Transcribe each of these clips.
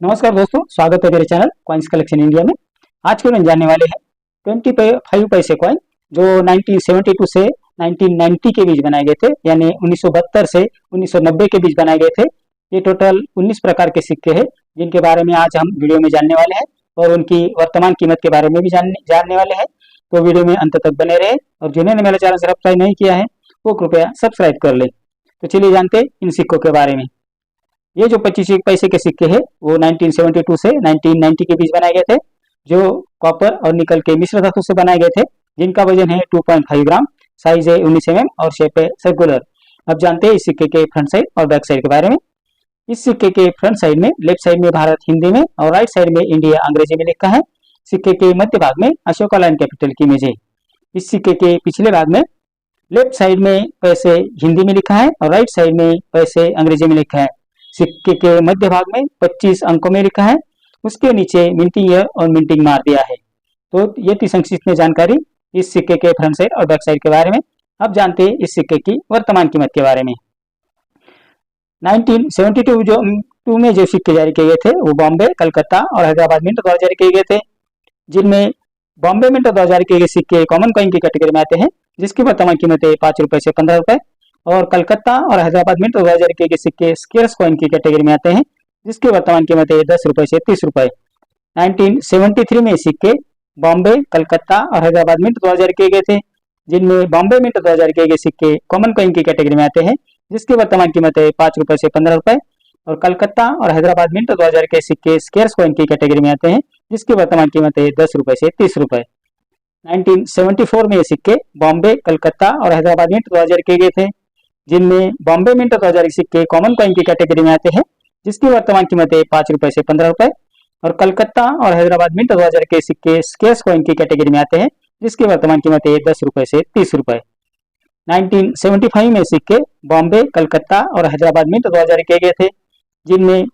नमस्कार दोस्तों, स्वागत है मेरे चैनल कॉइन्स कलेक्शन इंडिया में। आज के दिन जानने वाले हैं 25 पैसे कॉइन जो 1972 से 1990 के बीच बनाए गए थे, यानी 1972 से 1990 के बीच बनाए गए थे। ये टोटल 19 प्रकार के सिक्के हैं जिनके बारे में आज हम वीडियो में जानने वाले हैं और उनकी वर्तमान कीमत के बारे में भी जानने वाले हैं। तो वीडियो में अंत तक बने रहे और जिन्होंने मेरा चैनल सब्सक्राइब नहीं किया है वो कृपया सब्सक्राइब कर ले। तो चलिए जानते हैं इन सिक्कों के बारे में। ये जो 25 पैसे के सिक्के हैं वो 1972 से 1990 के बीच बनाए गए थे, जो कॉपर और निकल के मिश्र धातु से बनाए गए थे, जिनका वजन है 2.5 ग्राम, साइज है 19 mm और शेप है सर्कुलर। अब जानते हैं इस सिक्के के फ्रंट साइड और बैक साइड के बारे में। इस सिक्के के फ्रंट साइड में लेफ्ट साइड में भारत हिंदी में और राइट साइड में इंडिया अंग्रेजी में लिखा है। सिक्के के मध्य भाग में अशोका लाइन कैपिटल की इमेज है। इस सिक्के के पिछले भाग में लेफ्ट साइड में पैसे हिंदी में लिखा है और राइट साइड में पैसे अंग्रेजी में लिखा है। सिक्के के मध्य भाग में 25 अंकों में लिखा है, उसके नीचे मिंटिंग ईयर और मिंटिंग मार दिया है। तो ये थी संक्षिप्त में जानकारी इस सिक्के के फ्रंट साइड और बैक साइड के बारे में। अब जानते हैं इस सिक्के की वर्तमान कीमत के बारे में। 1972 में जो सिक्के जारी किए गए थे वो बॉम्बे, कलकत्ता और हैदराबाद मिंट द्वारा जारी किए गए थे, जिनमें बॉम्बे मिंट द्वारा जारी किए गए सिक्के कॉमन कॉइन की कैटेगरी में आते हैं, जिसकी वर्तमान कीमत है 5 रुपए से 15 रुपए। और कलकत्ता और हैदराबाद मिंट द्वारा जारी किए गए सिक्के स्केर्स कॉइन की कैटेगरी में आते हैं, जिसकी वर्तमान कीमत है 10 रुपए से 30 रुपए। 1973 में सिक्के बॉम्बे, कलकत्ता और हैदराबाद मिंट द्वारा जारी किए गए थे, जिनमें बॉम्बे मिंट द्वारा जारी किए गए सिक्के कॉमन कॉइन की कैटेगरी में आते हैं, जिसकी वर्तमान कीमत है 5 रुपए से 15 रुपए। और कलकत्ता और हैदराबाद मिंट द्वारा जारी किए सिक्के स्केर्स कॉइन की कैटेगरी में आते हैं, जिसकी वर्तमान कीमत है 10 रुपए से 30 रुपए। 1974 में ये सिक्के बॉम्बे, कलकत्ता और हैदराबाद मिंट द्वारा जारी किए गए थे, जिनमें बॉम्बे मिंट द्वारा जारी सिक्के कॉमन कॉइन की कैटेगरी में आते हैं, जिसकी वर्तमान कीमत है 5 रुपए से 15 रुपए। और कलकत्ता और हैदराबाद मिंट द्वारा जारी के सिक्के स्केर्स कॉइन की कैटेगरी में आते हैं, जिसकी वर्तमान कीमत है 10 रुपए से 30 रुपए। 1975 में सिक्के बॉम्बे, कलकत्ता और हैदराबाद मिंट द्वारा जारी किए गए थे, जिनमें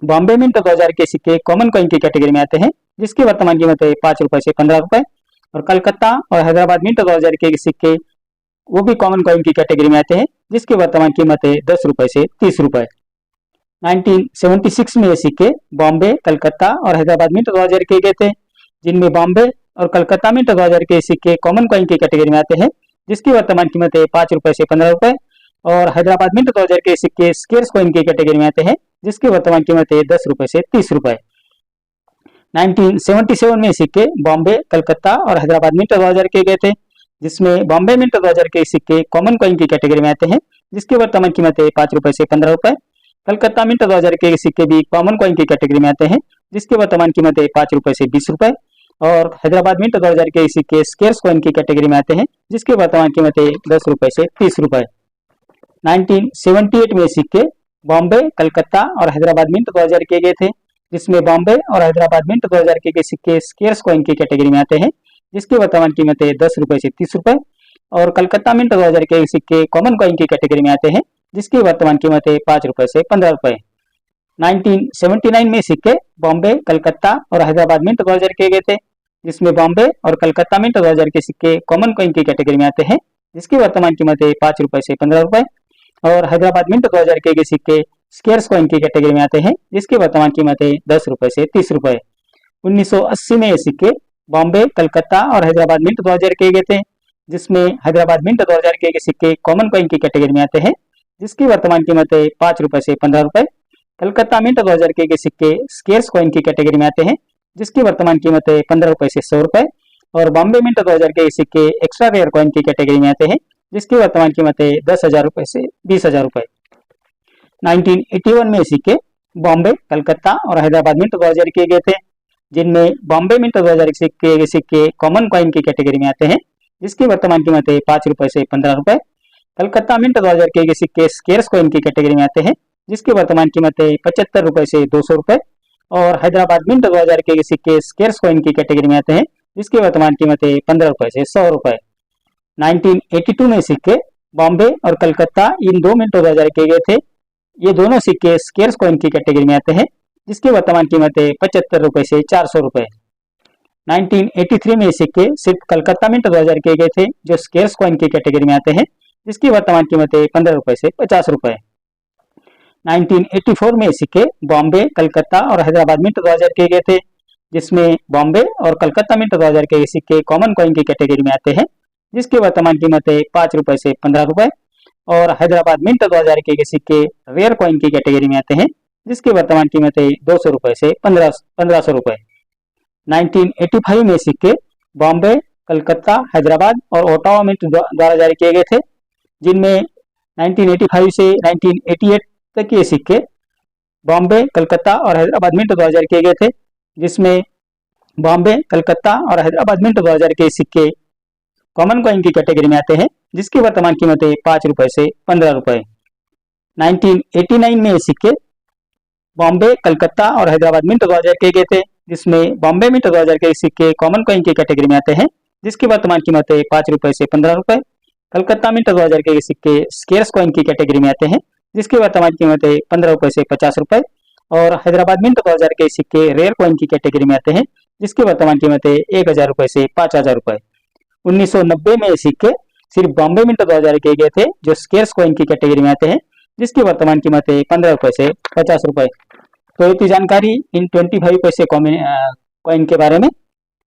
बॉम्बे मिंट द्वारा जारी के सिक्के कॉमन कॉइन की कैटेगरी में आते हैं, जिसकी वर्तमान कीमत है 5 रुपए से 15 रुपए। और कलकत्ता और हैदराबाद मिंट द्वारा जारी किए सिक्के वो भी कॉमन कॉइन की कैटेगरी में आते हैं, जिसकी वर्तमान कीमत है 10 रुपए से 30 रुपए। 1976 में ये सिक्के बॉम्बे, कलकत्ता और हैदराबाद मिंट द्वारा जारी किए गए थे, जिनमें बॉम्बे और कलकत्ता मिंट द्वारा जारी किए सिक्के कॉमन कॉइन की कैटेगरी में आते हैं, जिसकी वर्तमान कीमत है 5 रुपए से 15 रुपए। और हैदराबाद मिंट द्वारा जारी किए सिक्के स्केर्स कॉइन की कैटेगरी में आते हैं, जिसकी वर्तमान कीमत है 10 रुपए से 30 रुपए। 1977 में सिक्के बॉम्बे, कलकत्ता और हैदराबाद मिंट द्वारा जारी किए गए थे, जिसमें बॉम्बे मिंट द्वारा जारी के सिक्के कॉमन कॉइन की कैटेगरी में आते हैं, जिसकी वर्तमान कीमत है 5 रुपए से 15 रुपए। कलकत्ता मिंट द्वारा जारी के सिक्के भी कॉमन कॉइन की कैटेगरी में आते हैं, जिसकी वर्तमान कीमत है 5 रुपए से 20 रुपए। और हैदराबाद मिंट द्वारा जारी के सिक्के स्केर्स कॉइन की कैटेगरी में आते हैं, जिसकी वर्तमान कीमत है 10 रुपए से 30 रुपए। 1978 में सिक्के बॉम्बे, कलकत्ता और हैदराबाद मिंट द्वारा जारी किए गए थे, जिसमें बॉम्बे और हैदराबाद मिंट द्वारा जारी किए गए सिक्के स्केर्स कॉइन की कैटेगरी में आते हैं, जिसकी वर्तमान कीमत है 10 रुपए से 30 रुपए। और कलकत्ता मिंट द्वारा जारी किए सिक्के कॉमन कॉइन की कैटेगरी में आते हैं, जिसकी वर्तमान कीमत है 5 रुपए से 15 रुपए। 1979 में सिक्के बॉम्बे, कलकत्ता और हैदराबाद मिंट द्वारा जारी किए गए थे, जिसमें बॉम्बे और कलकत्ता मिंट द्वारा जारी के सिक्के कॉमन कॉइन की कैटेगरी में आते हैं, जिसकी वर्तमान कीमत है 5 रुपए से 15 रुपए। और हैदराबाद मिंट द्वारा जारी किए गए सिक्के स्केर्स कॉइन की कैटेगरी में आते हैं, जिसकी वर्तमान कीमत है 10 रुपए से 30 रुपए। 1980 में ये सिक्के बॉम्बे, कलकत्ता और हैदराबाद मिंट द्वारा जारी किए गए थे, जिसमें हैदराबाद मिंट द्वारा जारी किए गए सिक्के कॉमन कॉइन की कैटेगरी में आते हैं, जिसकी वर्तमान कीमत है 5 रुपए से 15 रुपए। कलकत्ता मिंट द्वारा जारी किए गए सिक्के स्केर्स कॉइन की कैटेगरी में आते हैं, जिसकी वर्तमान कीमत है 15 रुपए से 100 रुपए। और बॉम्बे मिंट द्वारा जारी किए गए सिक्के एक्स्ट्रा रेयर कॉइन की कैटेगरी में आते हैं, जिसकी वर्तमान कीमत है 10,000 रुपए से 20,000 रुपए। 1981 में सिक्के बॉम्बे, कलकत्ता और हैदराबाद मिंट द्वारा जारी किए गए थे, जिनमें बॉम्बे मिंट द्वारा जारी किए गए सिक्के कॉमन कॉइन की कैटेगरी में आते हैं, जिसकी वर्तमान कीमत है 5 रुपए से 15 रुपए। कलकत्ता मिंट द्वारा जारी किए गए सिक्के स्केर्स कॉइन की कैटेगरी में आते हैं, जिसकी वर्तमान कीमत है 75 रुपए से 200 रुपए। और हैदराबाद मिंट द्वारा जारी किए गए सिक्के स्केर्स कॉइन की कैटेगरी में आते हैं, जिसकी वर्तमान कीमत है 15 रुपए से 100 रुपए। 1982 में सिक्के बॉम्बे और कलकत्ता इन दो मिंट द्वारा जारी किए गए थे, ये दोनों सिक्के स्केर्स कॉइन की कैटेगरी में आते हैं, जिसकी वर्तमान कीमत है 75 रुपए से 400 रुपए। 1983 में सिक्के सिर्फ कलकत्ता मिंट द्वारा जारी किए गए थे, जो स्केर्स कॉइन की कैटेगरी में आते हैं, जिसकी वर्तमान कीमत है 15 रुपए से 50 रुपए। 1984 में सिक्के बॉम्बे, कलकत्ता और हैदराबाद मिंट 2000 किए गए थे, जिसमें बॉम्बे और कलकत्ता मिंट 2000 के सिक्के कॉमन कॉइन की कैटेगरी में आते हैं, जिसकी वर्तमान कीमत है 5 रुपए से 15 रुपए। और हैदराबाद मिंट 2000 के सिक्के रेयर कॉइन की कैटेगरी में आते हैं, जिसकी वर्तमान कीमत है 200 रुपए से 1500 रुपए। 1985 में सिक्के बॉम्बे, कलकत्ता, हैदराबाद और ओटावा मिंट द्वारा जारी किए गए थे, जिनमें 1985 से 1988 तक के सिक्के बॉम्बे, कलकत्ता और हैदराबाद मिंट 2000 किए गए थे, जिसमें बॉम्बे, कलकत्ता और हैदराबाद मिंट 2000 के सिक्के कॉमन कॉइन की कैटेगरी में आते हैं, जिसकी वर्तमान कीमत है 5 रुपए से 15 रुपए। 1989 में सिक्के बॉम्बे, कलकत्ता और हैदराबाद मिंट 2000 किए गए थे, जिसमें बॉम्बे मिंट 2000 के सिक्के कॉमन कॉइन की कैटेगरी में आते हैं, जिसकी वर्तमान कीमत है 5 रुपए से 15 रुपए। कलकत्ता मिंट 2000 के सिक्के स्केर्स कॉइन की कैटेगरी में आते हैं, जिसकी वर्तमान कीमत है 15 रुपए से 50 रुपए। और हैदराबाद मिंट 2000 के सिक्के रेयर कॉइन की कैटेगरी में आते हैं, जिसकी वर्तमान कीमत है 1000 रुपए से 5000 रुपए। 1990 में सिक्के सिर्फ बॉम्बे मिंट 2000 किए गए थे, जो स्केर्स कॉइन की कैटेगरी में आते हैं, जिसकी वर्तमान कीमत है 15 रुपए से 50 रुपए। तो ये थी जानकारी इन 25 पैसे कॉइन के बारे में,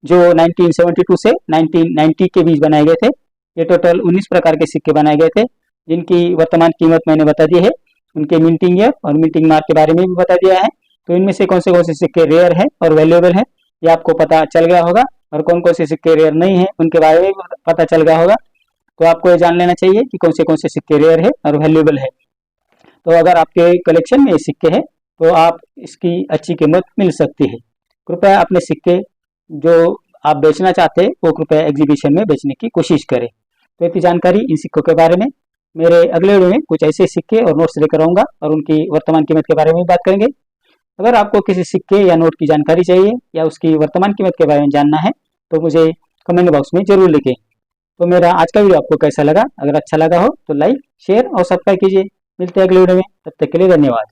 जो 1972 से 1990 के बीच बनाए गए थे। ये टोटल 19 प्रकार के सिक्के बनाए गए थे, जिनकी वर्तमान कीमत मैंने बता दी है, उनके मिंटिंग ईयर और मिंटिंग मार्क के बारे में भी बता दिया है। तो इनमें से कौन से सिक्के रेयर है और वैल्यूएबल है, ये आपको पता चल गया होगा, और कौन कौन से सिक्के रेयर नहीं है उनके बारे में भी पता चल गया होगा। तो आपको ये जान लेना चाहिए कि कौन से सिक्के रेयर है और वैल्यूएबल है। तो अगर आपके कलेक्शन में ये सिक्के हैं तो आप इसकी अच्छी कीमत मिल सकती है। कृपया अपने सिक्के जो आप बेचना चाहते हैं वो कृपया एग्जीबिशन में बेचने की कोशिश करें। तो इतनी जानकारी इन सिक्कों के बारे में। मेरे अगले वीडियो में कुछ ऐसे सिक्के और नोट्स लेकर आऊँगा और उनकी वर्तमान कीमत के बारे में बात करेंगे। अगर आपको किसी सिक्के या नोट की जानकारी चाहिए या उसकी वर्तमान कीमत के बारे में जानना है तो मुझे कमेंट बॉक्स में जरूर लिखें। तो मेरा आज का वीडियो आपको कैसा लगा? अगर अच्छा लगा हो तो लाइक, शेयर और सब्सक्राइब कीजिए। मिलते हैं अगले वीडियो में, तब तक के लिए धन्यवाद।